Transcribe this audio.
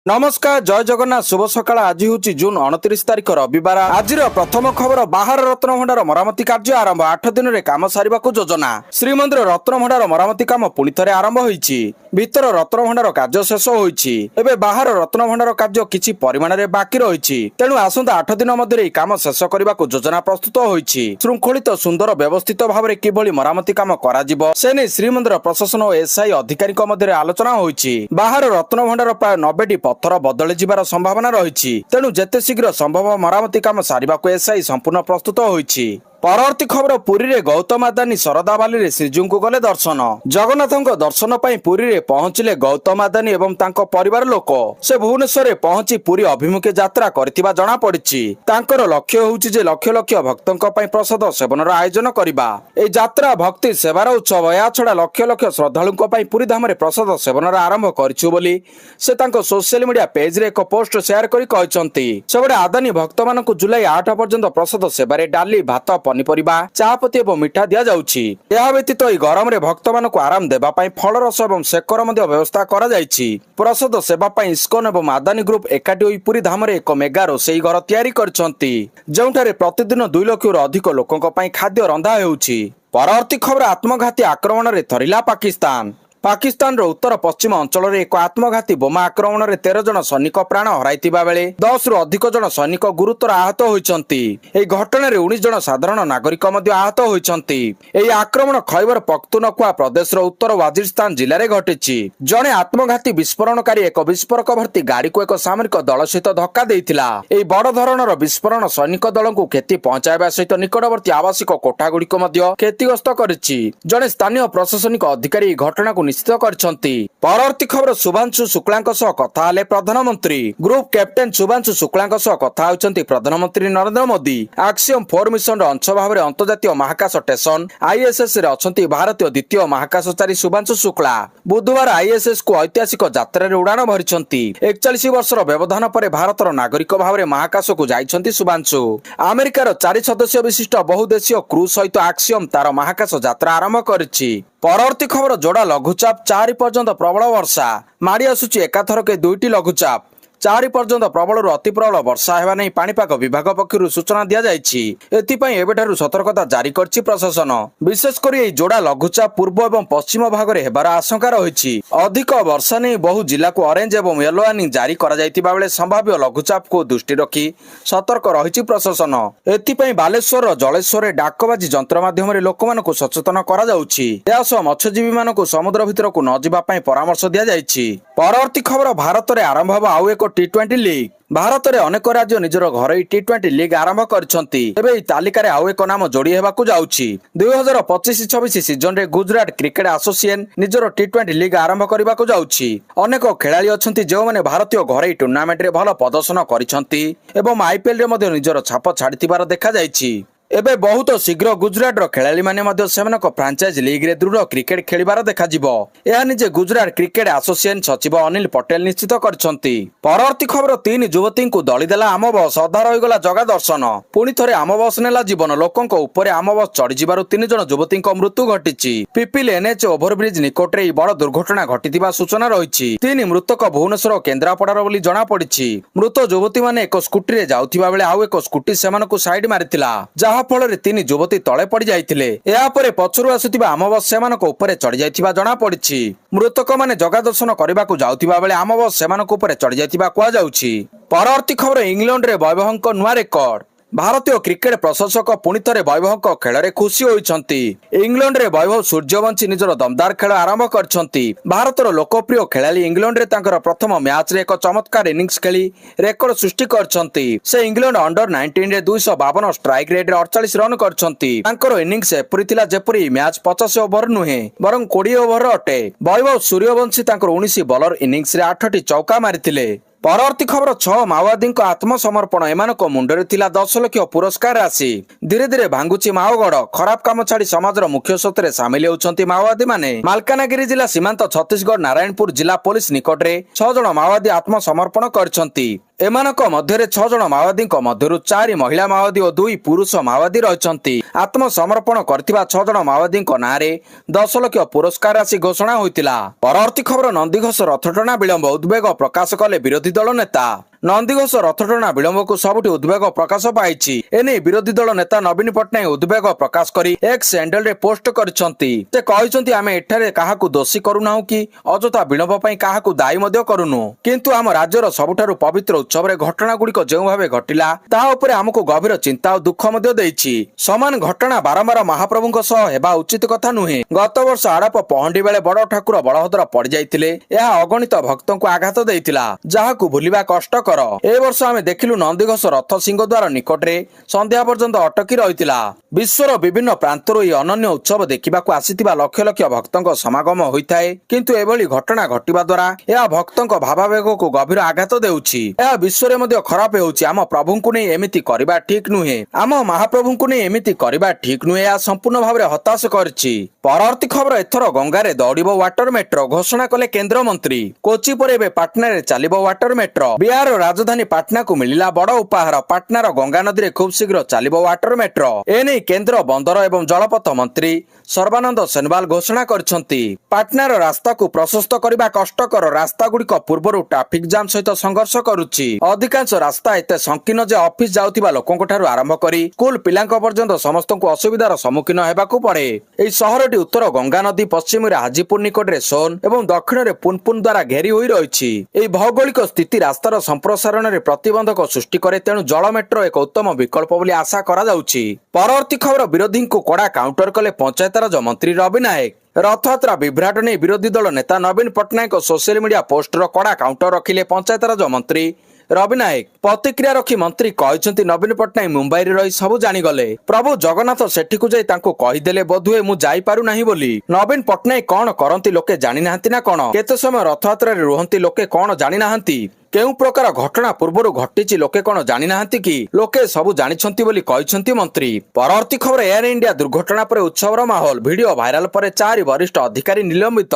नमस्कार जय जगन्नाथ शुभ सकाळ। आज हूँ जून 29 तारिख रविवार। आज प्रथम खबर बाहर रत्नभंडार मरामती कार्य आरंभ 8 दिन में काम सारिबा योजना। श्रीमंदिर रत्नभंडार मरामती काम पुणी थे आरंभ होईछि। भीतर रत्नभंडार कार्य शेष होईछि। एबे बाहर रत्नभंडार कार्य किछि परिमाण रे बाकी रहिछि। तेणु आसंता 8 दिन मध्य काम शेष करने योजना प्रस्तुत होईछि। शृंखलित सुंदर व्यवस्थित भाव में किभली मरामती काम कराजिबो से नै श्रीमंदिर प्रशासन और एसआई अधिकारी मध्य आलोचना होईछि। बाहर रत्नभंडार प्राय 90टी पत्थर बदली जिबार संभावना रही। तेणु जेते शीघ्र संभव मरामती काम सारिबा एसआई संपूर्ण प्रस्तुत होईछि। परवर्ती खबर पुरी रे गौतम अदानी शरदाबाली रे श्रीजीऊ गले दर्शन। जगन्नाथ दर्शन पाई पुरी रे पहुंचिले गौतम अदानी एवं तांको परिवार लोक। से भुवनेश्वर रे पहुंची पुरी अभिमुखे यात्रा करथिबा जणा पड़िछि। तांकर लक्ष्य होउछि जे लक्ष लक्ष भक्तों पाई प्रसाद सेवनर आयोजन करिबा। ए यात्रा भक्ति सेवार उत्सव। या छडा लक्ष लक्ष श्रद्धालुओं पाई पुरी धाम रे प्रसाद सेवनर आरंभ करिछु बोली से तांको सोशल मीडिया पेज रे एक पोस्ट शेयर करी कहचंती। सेबडे अदानी भक्त मानकु जुलाई 8 पर्यंत प्रसाद सेवारे डाली भात पनीपरिबा चापती और मिठा दिया जाउछि। यह व्यतीत ई गरम रे भक्त मानकु आराम देबा पई फल रस एवं शेकर मध्य व्यवस्था करा जाइछि। प्रसाद सेवा पई इस्कॉन एवं अदानी ग्रुप एकाठी होई पुरी धाम रे एक मेगा रोसई घर तयारी करछंती। जोंठारे प्रतिदिन 2 लाख रु अधिक लोकंक पई खाद्य रंधा हेउछि। परवर्ती खबर आत्मघाती आक्रमण रे थरिला पाकिस्तान। पाकिस्तान रो उत्तर पश्चिम अंचल रे एक आत्मघाती बोमा आक्रमण रे 13 जन सैनिक प्राण हराइतिबा बेले 10 रु अधिक जन सैनिक गुरुतर आहत होइछंती। एई घटना रे 19 जन साधारण नागरिक मध्ये आहत होइछंती। एई आक्रमण खैबर पख्तूनख्वा प्रदेश रो उत्तर वाजिरिस्तान जिल्ला रे घटिछि। जणे आत्मघाती विस्फोरणकारी एक विस्फोरक भर्ती गाड़ी को एक सामरिक दल सहित धक्का देइथिला। एई बड़ धरणर विस्फोरण सैनिक दलंकु क्षति पहुंचाइबा सहित निकटवर्ती आवासिक कोठा गुड़िक मध्ये क्षतिग्रस्त करिछि। जणे स्थानीय प्रशासनिक अधिकारी घटना को निश्चित करछंती। परवर्ती खबर शुभांशु शुक्लांक सह कथा हाले प्रधानमंत्री। ग्रुप कैप्टेन शुभांशु शुक्लांक सह कथा होचंती प्रधानमंत्री नरेंद्र मोदी। एक्सियम 4 मिशन अंश भाव में अंतर्जातीय महाकाश स्टेशन आईएसएस रे अछंती भारतीय द्वितीय महाकाशचारी शुभांशु शुक्ला। बुधवार आईएसएस को ऐतिहासिक यात्रा रे उड़ान भरिछंती। 41 वर्षर व्यवधान पर भारतर नागरिक भाव में महाकाश को जाइछंती शुभांशु। अमेरिकार 4 सदस्य विशिष्ट बहुदेशीय क्रूज सहित एक्सियम तार महाकाश यात्रा आरंभ करिछि। परवर्ती खबर जोड़ा लघुचाप 4 पर्यंत प्रबल वर्षा माड़ी आसुची। एकाथरके 2टी लघुचाप 4 पर्यंत प्रबल अति प्रबल वर्षा हेबा नै पाणीपाग विभाग पक्षरु सूचना दिया जायछि। एथिपई एबेठारु सतर्कता जारी करछि प्रशासन। विशेष करी एई जोड़ा लघुचाप पूर्व एवं पश्चिम भाग रे हेबार आशंका रहिछि। अधिक वर्षा नै बहु जिल्ला को ऑरेंज एवं येलो वार्निंग जारी करा जायतिबा बेले संभाव्य लघुचाप को दृष्टि रखी सतर्क रहिछि प्रशासन। एथिपई बालेश्वर जलेश्वर रे डाकबाजी जंत्र माध्यम रे लोकमानकु सचेतन करा जाउछि। यासो मत्स्यजीवी मानकु समुद्र भितर को न जिबा पई परामर्श दिया जायछि। परवर्ती खबर भारत रे आरंभ हबा आउ एक टी20 लीग। भारत रे अनेक राज्य निजर घरोई टी20 लीग आरंभ करछंती। एबे ई तालिका रे आउ एक नाम जोड़ी हेबाकू जाउछि। 2025-26 सीजन रे गुजरात क्रिकेट एसोसिएशन निजर टी20 लीग आरंभ करबाकू जाउछि। अनेक खेलाड़ी अछंती जे माने भारतीय घरोई टूर्नामेंट रे भल प्रदर्शन करिसंती एवं आईपीएल रे मध्ये निजर छाप छाडितिबार देखा जायछि। एबे बहुत शीघ्र गुजरात खेलाड़ी माने मध्ये सेमानक फ्रांचाइज लीग रे दृढ़ क्रिकेट खेलिबार देखा जिवो। एहा निजे गुजरात क्रिकेट एसोसिएशन सचिव अनिल पटेल निश्चित करछंती। परवर्ती खबर 3 युवती को दली देला आम बस अधा रही गला जगा दर्शन। पुणी थरे आम बस नेला जीवन लोकंक ऊपर आम बस चढ़ी जिबारु 3 जन युवती मृत्यु घटिछि। पिपिल एनएच ओभरब्रिज निकट रे बड़ दुर्घटना घटिथिबा सूचना रहिछि। 3 मृतक भुवनेश्वर केन्द्रापड़ार बोली जणा पड़िछि। मृत युवती माने एक स्कूटी रे जाउथिबा बेले आउ एक स्कूटी सेमानकु साइड मारिथिला। फल 3 युवती तले पड़ जाइथिले। या परे पछरु आसुथिबा आम बस सेमानक ऊपर चढ़ी जाइथिबा जणा पड़िछि। मृतक माने जगा दर्शन करबाकू जाउथिबा बेले आम बस सेमानक ऊपर चढ़ी जाइथिबा कुआ जाउछि। परवर्ती खबर इंग्लैंड रे वैभवଙ୍କ नुआ रेकर्ड। भारतीय क्रिकेट प्रशंसक पुणी थे वैभवଙ୍କ खेल रे खुशी होइछंती। इंग्लैंड रे वैभव सूर्यवंशी निजर दमदार खेल आरंभ करछंती। भारतर लोकप्रिय खेलाड़ी इंग्लैंड रे तांकर प्रथम मैच रे एक चमत्कार इनिंग्स खेली रेकर्ड सृष्टि करछंती। से इंग्लैंड अंडर 19 रे 252 स्ट्राइक रेट रे 48 रन करछंती। तांकर इनिंग्स एपरि थिला जेपरि मैच 50 ओवर नुहे बरं 20 ओवर अटे। वैभव सूर्यवंशी तांकर 19 बॉलर इनिंग्स रे 8टी चौका मारिथिले। परवर्ती खबर 6 माओवादी आत्मसमर्पण। एमानक मुंडरे थिला 10 लाख पुरस्कार राशि। धीरे धीरे भांगुची माओगढ़। खराब काम छाड़ी समाजर मुख्य स्रोतरे सामिल होउछंती माओवादी माने। मालकानगिरी जिला सीमांत छत्तीसगढ़ नारायणपुर जिला पुलिस निकट रे 6 जन माओवादी आत्मसमर्पण करछंती। ଏମାନଙ୍କ ମଧ୍ୟରେ 6 ଜଣ ମାଓବାଦୀଙ୍କ ମଧ୍ୟରୁ 4 ମହିଳା ମାଓବାଦୀ ଓ 2 ପୁରୁଷ ମାଓବାଦୀ ରହିଛନ୍ତି। ଆତ୍ମସମର୍ପଣ କରିଥିବା 6 ଜଣ ମାଓବାଦୀଙ୍କ ନାଁରେ 10 ଲକ୍ଷ ପୁରସ୍କାର ରାଶି ଘୋଷଣା ହୋଇଥିଲା। ପରବର୍ତ୍ତୀ ଖବର ନନ୍ଦିଘୋଷ ରଥଟଣା ବିଳମ୍ବ ଉଦ୍ବେଗ ପ୍ରକାଶ କଲେ ବିରୋଧୀ ଦଳ ନେତା। ନନ୍ଦିଘୋଷ ରଥଟଣା ବିଳମ୍ବକୁ ସବୁଠି ଉଦ୍ବେଗ ପ୍ରକାଶ ପାଇଛି। ଏନେଇ ବିରୋଧୀ ଦଳ ନେତା ନବୀନ ପଟ୍ଟନାୟକ ଉଦ୍ବେଗ ପ୍ରକାଶ କରି ଏକ୍ସ ହ୍ୟାଣ୍ଡେଲରେ ପୋଷ୍ଟ କରିଛନ୍ତି। ସେ କହିଛନ୍ତି, ଆମେ ଏଠାରେ କାହାକୁ ଦୋଷୀ କରୁନାହୁଁ କି ଅଯଥା ବିଳମ୍ବ ପାଇଁ କାହାକୁ ଦାୟୀ ମଧ୍ୟ କରୁନୁ, କିନ୍ତୁ ଆମ ରାଜ୍ୟର ସବୁଠାରୁ ପବିତ୍ର ଉତ୍ସବରେ ଘଟଣା ଗୁଡ଼ିକ ଯେଉଁ ଭାବେ ଘଟିଲା ତାହା ଉପରେ ଆମକୁ ଗଭୀର ଚିନ୍ତା ଓ ଦୁଃଖ ମଧ୍ୟ ଦେଇଛି। ସମାନ ଘଟଣା ବାରମ୍ବାର ମହାପ୍ରଭୁଙ୍କ ସହ ହେବା ଉଚିତ କଥା ନୁହେଁ। ଗତ ବର୍ଷ ଆଡ଼ପ ପହଣ୍ଡି ବେଳେ ବଡ଼ ଠାକୁର ବଳଭଦ୍ର ପଡ଼ିଯାଇଥିଲେ। ଏହା ଅଗଣିତ ଭକ୍ତଙ୍କୁ ଆଘାତ ଦେଇଥିଲା, ଯାହାକୁ ଭୁଲିବା କଷ୍ଟ। ଏ ବର୍ଷ ଆମେ ଦେଖିଲୁ ନନ୍ଦିଘୋଷ ରଥ ସିଂହଦ୍ୱାର ନିକଟରେ ସନ୍ଧ୍ୟା ପର୍ଯ୍ୟନ୍ତ ଅଟକି ରହିଥିଲା। ବିଶ୍ୱର ବିଭିନ୍ନ ପ୍ରାନ୍ତରୁ ଏହି ଅନନ୍ୟ ଉତ୍ସବ ଦେଖିବାକୁ ଆସିଥିବା ଲକ୍ଷ ଲକ୍ଷ ଭକ୍ତଙ୍କ ସମାଗମ ହୋଇଥାଏ, କିନ୍ତୁ ଏଭଳି ଘଟଣା ଘଟିବା ଦ୍ୱାରା ଏହା ଭକ୍ତଙ୍କ ଭାବାବେଗକୁ ଗଭୀର ଆଘାତ ଦେଉଛି। ଏହା ବିଶ୍ୱରେ ମଧ୍ୟ ଖରାପ ହେଉଛି। ଆମ ପ୍ରଭୁଙ୍କୁ ନେଇ ଏମିତି କରିବା ଠିକ ନୁହେଁ। ଆମ ମହାପ୍ରଭୁଙ୍କୁ ନେଇ ଏମିତି କରିବା ଠିକ ନୁହେଁ। ଏହା ସମ୍ପୂର୍ଣ୍ଣ ଭାବରେ ହତାଶ କରିଛି। ପରବର୍ତ୍ତୀ ଖବର ଏଥର ଗଙ୍ଗାରେ ଦୌଡ଼ିବ ୱାଟର ମେଟ୍ରୋ ଘୋଷଣା କଲେ କେନ୍ଦ୍ରମନ୍ତ୍ରୀ। କୋଚି ପରେ ଏବେ ପାଟନାରେ ଚାଲିବ ୱାଟର ମେଟ୍ରୋ। ବିହାରର ରାଜଧାନୀ ପାଟନାକୁ ମିଳିଲା ବଡ଼ ଉପହାର। ପାଟନାର ଗଙ୍ଗା ନଦୀରେ ଖୁବ୍ ଶୀଘ୍ର ଚାଲିବ ୱାଟର ମେଟ୍ରୋ। ଏନେଇ କେନ୍ଦ୍ର ବନ୍ଦର ଏବଂ ଜଳପଥ ମନ୍ତ୍ରୀ ସର୍ବାନନ୍ଦ ସୋନୋୱାଲ ଘୋଷଣା କରିଛନ୍ତି। ପାଟନାର ରାସ୍ତାକୁ ପ୍ରଶସ୍ତ କରିବା କଷ୍ଟକର। ରାସ୍ତାଗୁଡ଼ିକ ପୂର୍ବରୁ ଟ୍ରାଫିକ ଜାମ୍ ସହିତ ସଂଘର୍ଷ କରୁଛି। ଅଧିକାଂଶ ରାସ୍ତା ଏତେ ସଂକୀର୍ଣ୍ଣ ଯେ ଅଫିସ ଯାଉଥିବା ଲୋକଙ୍କ ଠାରୁ ଆରମ୍ଭ କରି ସ୍କୁଲ ପିଲାଙ୍କ ପର୍ଯ୍ୟନ୍ତ ସମସ୍ତଙ୍କୁ ଅସୁବିଧାର ସମ୍ମୁଖୀନ ହେବାକୁ ପଡ଼େ। ଏହି ସହରଟି ଉତ୍ତର ଗଙ୍ଗା ନଦୀ, ପଶ୍ଚିମରେ ହାଜିପୁର ନିକଟରେ ସୋନ ଏବଂ ଦକ୍ଷିଣରେ ପୁନପୁନ ଦ୍ୱାରା ଘେରି ହୋଇ ରହିଛି। ଏହି ଭୌଗୋଳିକ ସ୍ଥିତି ରାସ୍ତାର ସମ୍ପ୍ରସାରଣରେ ପ୍ରତିବନ୍ଧକ ସୃଷ୍ଟି କରେ, ତେଣୁ ଜଳ ମେଟ୍ରୋ ଏକ ଉତ୍ତମ ବିକଳ୍ପ ବୋଲି ଆଶା କରାଯାଉଛି। ପରବର୍ତ୍ତୀ ଖବର ବିରୋଧୀଙ୍କୁ କଡ଼ା କାଉଣ୍ଟର କଲେ ପଞ୍ଚାୟତରାଜ ମନ୍ତ୍ରୀ ରବି ନାୟକ। ରଥଯାତ୍ରା ବିଭ୍ରାଟ ନେଇ ବିରୋଧୀ ଦଳ ନେତା ନବୀନ ପଟ୍ଟନାୟକ ସୋସିଆଲ ମିଡିଆ ପୋଷ୍ଟର କଡ଼ା କାଉଣ୍ଟର ରଖିଲେ ପଞ୍ଚାୟତରାଜ ମନ୍ତ୍ରୀ ରବି ନାୟକ। ପ୍ରତିକ୍ରିୟା ରଖି ମନ୍ତ୍ରୀ କହିଛନ୍ତି, ନବୀନ ପଟ୍ଟନାୟକ ମୁମ୍ବାଇରେ ରହି ସବୁ ଜାଣିଗଲେ। ପ୍ରଭୁ ଜଗନ୍ନାଥ ସେଠିକୁ ଯାଇ ତାଙ୍କୁ କହିଦେଲେ ବୋଧହୁଏ ମୁଁ ଯାଇପାରୁନାହିଁ ବୋଲି। ନବୀନ ପଟ୍ଟନାୟକ କଣ କରନ୍ତି ଲୋକେ ଜାଣିନାହାନ୍ତି ନା କଣ? କେତେ ସମୟ ରଥଯାତ୍ରାରେ ରୁହନ୍ତି ଲୋକେ କଣ ଜାଣିନାହାନ୍ତି? କେଉଁ ପ୍ରକାର ଘଟଣା ପୂର୍ବରୁ ଘଟିଛି ଲୋକେ କଣ ଜାଣିନାହାନ୍ତି କି? ଲୋକେ ସବୁ ଜାଣିଛନ୍ତି ବୋଲି କହିଛନ୍ତି ମନ୍ତ୍ରୀ। ପରବର୍ତ୍ତୀ ଖବର ଏୟାର ଇଣ୍ଡିଆ ଦୁର୍ଘଟଣା ପରେ ଉତ୍ସବର ମାହୋଲ। ଭିଡିଓ ଭାଇରାଲ ପରେ 4 ବରିଷ୍ଠ ଅଧିକାରୀ ନିଲମ୍ବିତ।